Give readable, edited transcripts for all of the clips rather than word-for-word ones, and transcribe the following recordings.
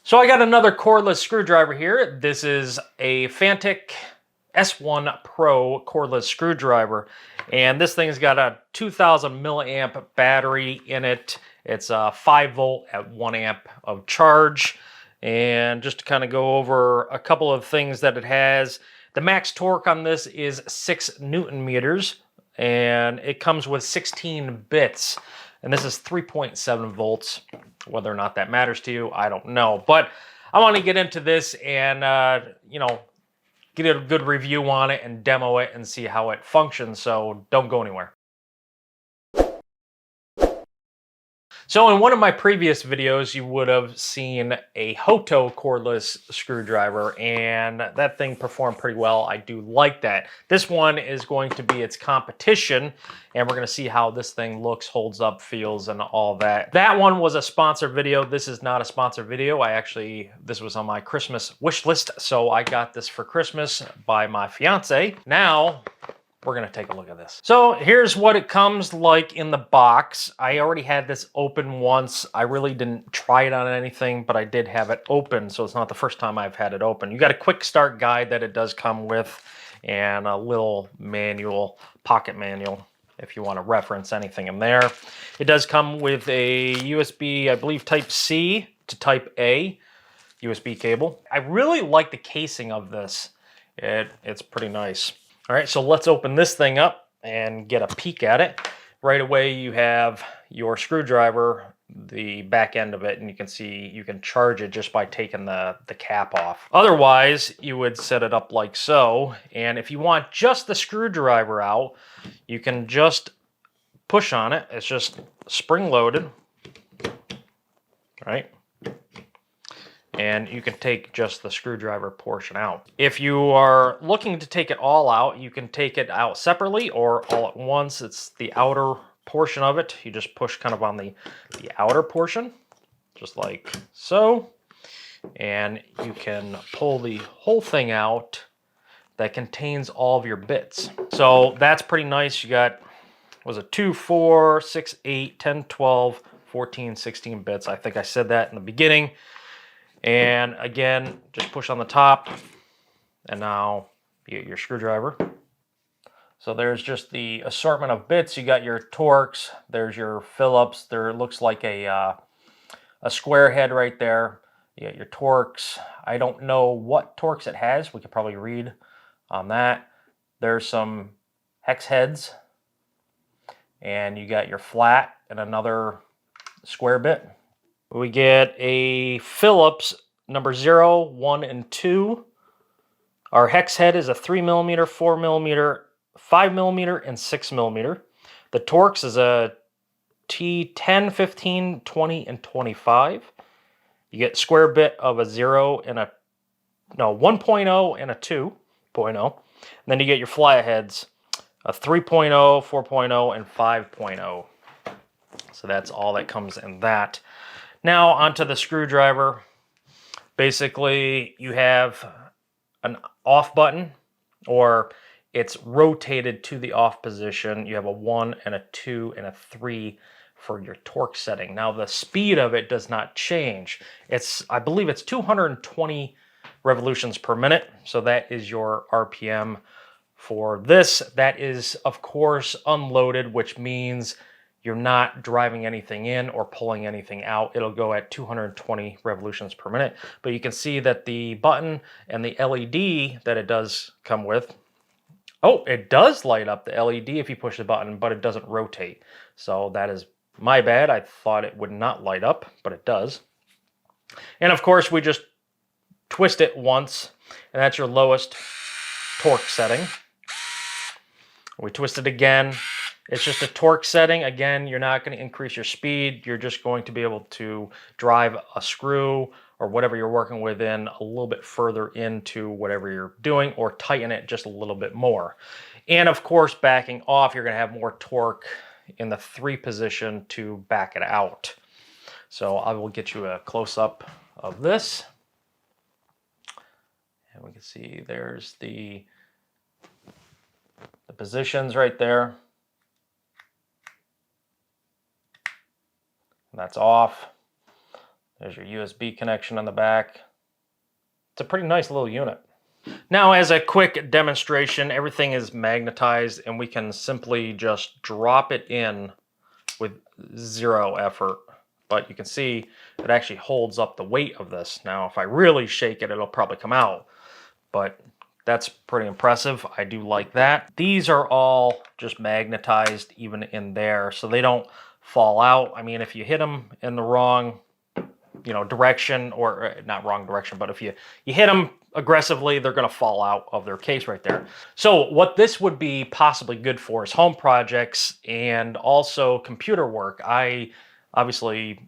So I got another cordless screwdriver here. This is a Fanttik S1 Pro cordless screwdriver. And this thing's got a 2000 milliamp battery in it. It's a 5 volt at 1 amp of charge. And just to kind of go over a couple of things that it has, the max torque on this is 6 Newton meters, and it comes with 16 bits. And this is 3.7 volts. Whether or not that matters to you, I don't know. But I want to get into this and, get a good review on it and demo it and see how it functions. So don't go anywhere. So in one of my previous videos, you would have seen a Hoto cordless screwdriver, and that thing performed pretty well. I do like that. This one is going to be its competition, and we're going to see how this thing looks, holds up, feels, and all that. That one was a sponsored video. This is not a sponsored video. This was on my Christmas wish list, so I got this for Christmas by my fiance. Now, we're gonna take a look at this. So here's what it comes like in the box. I already had this open once. I really didn't try it on anything, but I did have it open, so it's not the first time I've had it open. You got a quick start guide that it does come with, and a little manual, pocket manual, if you want to reference anything in there. It does come with a USB, I believe, Type C to Type A USB cable. I really like the casing of this. It's pretty nice. All right, so let's open this thing up and get a peek at it. Right away, you have your screwdriver, the back end of it, and you can see you can charge it just by taking the cap off. Otherwise, you would set it up like so, and if you want just the screwdriver out, you can just push on it. It's just spring-loaded, right? And you can take just the screwdriver portion out. If you are looking to take it all out, you can take it out separately or all at once. It's the outer portion of it. You just push kind of on the outer portion, just like so. And you can pull the whole thing out that contains all of your bits. So that's pretty nice. You got, was it 2, 4, 6, 8, 10, 12, 14, 16 bits. I think I said that in the beginning. And again, just push on the top, and now you get your screwdriver. So there's just the assortment of bits. You got your Torx, there's your Phillips. There looks like a square head right there. You got your Torx. I don't know what Torx it has. We could probably read on that. There's some hex heads, and you got your flat and another square bit. We get a Phillips number 0, 1, and 2. Our hex head is a 3 millimeter, 4 millimeter, 5 millimeter, and 6 millimeter. The Torx is a T10, 15, 20, and 25. You get square bit of a 0 and a 1.0 and a 2.0. And then you get your fly heads, a 3.0, 4.0, and 5.0. So that's all that comes in that. Now onto the screwdriver. Basically, you have an off button, or it's rotated to the off position. You have a 1 and a 2 and a 3 for your torque setting. Now the speed of it does not change. I believe it's 220 revolutions per minute. So that is your RPM for this. That is, of course, unloaded, which means you're not driving anything in or pulling anything out. It'll go at 220 revolutions per minute. But you can see that the button and the LED that it does come with, oh, it does light up the LED if you push the button, but it doesn't rotate. So that is my bad. I thought it would not light up, but it does. And of course, we just twist it once, and that's your lowest torque setting. We twist it again. It's just a torque setting. Again, you're not going to increase your speed. You're just going to be able to drive a screw or whatever you're working with in a little bit further into whatever you're doing, or tighten it just a little bit more. And of course, backing off, you're going to have more torque in the 3 position to back it out. So I will get you a close-up of this. And we can see there's the positions right there. That's off. There's your USB connection on the back. It's a pretty nice little unit. Now, as a quick demonstration, everything is magnetized and we can simply just drop it in with zero effort. But you can see it actually holds up the weight of this. Now, if I really shake it, it'll probably come out. But that's pretty impressive. I do like that. These are all just magnetized even in there, so they don't fall out. I mean, if you hit them in the wrong, direction, or not wrong direction, but if you hit them aggressively, they're going to fall out of their case right there. So what this would be possibly good for is home projects and also computer work. I obviously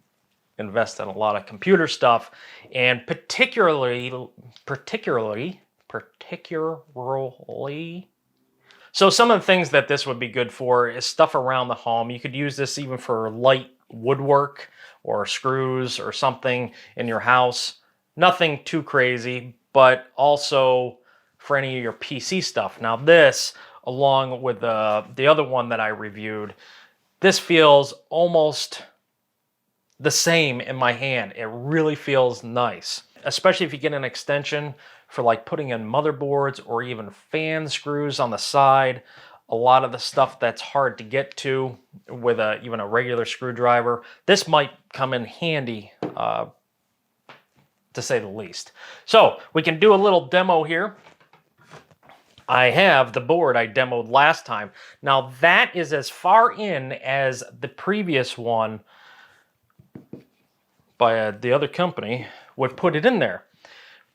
invest in a lot of computer stuff, and particularly, so some of the things that this would be good for is stuff around the home. You could use this even for light woodwork or screws or something in your house. Nothing too crazy, but also for any of your PC stuff. Now this, along with the other one that I reviewed, this feels almost the same in my hand. It really feels nice, especially if you get an extension for like putting in motherboards or even fan screws on the side. A lot of the stuff that's hard to get to with even a regular screwdriver, this might come in handy, to say the least. So we can do a little demo here. I have the board I demoed last time. Now that is as far in as the previous one by the other company would put it in there.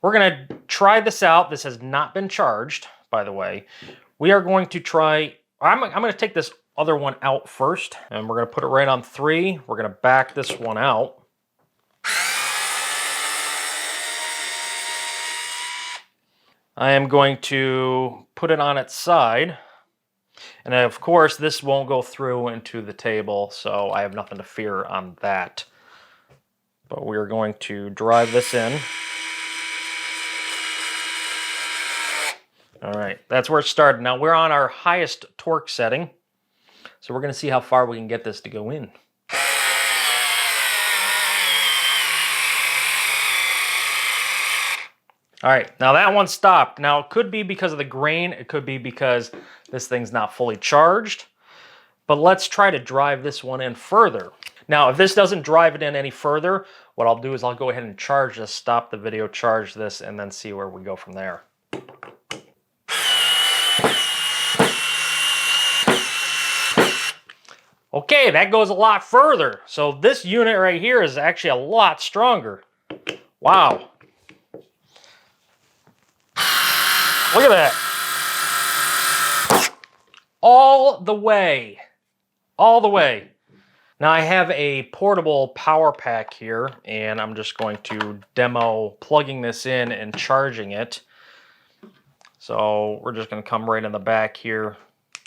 We're going to try this out. This has not been charged, by the way. We are going to try, I'm going to take this other one out first, and we're going to put it right on 3. We're going to back this one out. I am going to put it on its side. And of course, this won't go through into the table, so I have nothing to fear on that. But we are going to drive this in. All right, that's where it started. Now we're on our highest torque setting, so we're going to see how far we can get this to go in. All right, now that one stopped. Now it could be because of the grain, it could be because this thing's not fully charged, but let's try to drive this one in further. Now, if this doesn't drive it in any further, what I'll do is I'll go ahead and charge this, stop the video, charge this, and then see where we go from there. Okay, that goes a lot further. So this unit right here is actually a lot stronger. Wow. Look at that. All the way. All the way. Now I have a portable power pack here, and I'm just going to demo plugging this in and charging it. So we're just going to come right in the back here,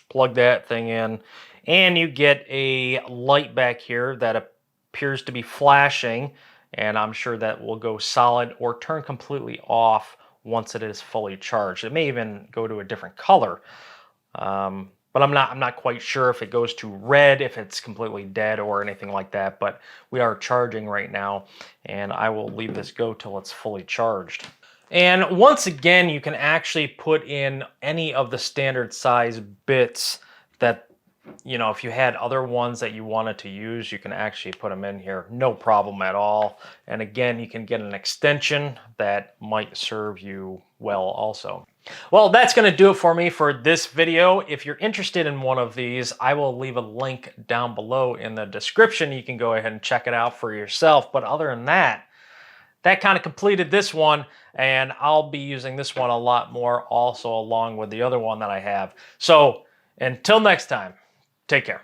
plug that thing in, and you get a light back here that appears to be flashing, and I'm sure that will go solid or turn completely off once it is fully charged. It may even go to a different color, but I'm not quite sure if it goes to red, if it's completely dead or anything like that. But we are charging right now, and I will leave this go till it's fully charged. And once again, you can actually put in any of the standard size bits that, if you had other ones that you wanted to use, you can actually put them in here. No problem at all. And again, you can get an extension that might serve you well also. Well, that's going to do it for me for this video. If you're interested in one of these, I will leave a link down below in the description. You can go ahead and check it out for yourself. But other than that, that kind of completed this one, and I'll be using this one a lot more also along with the other one that I have. So until next time, take care.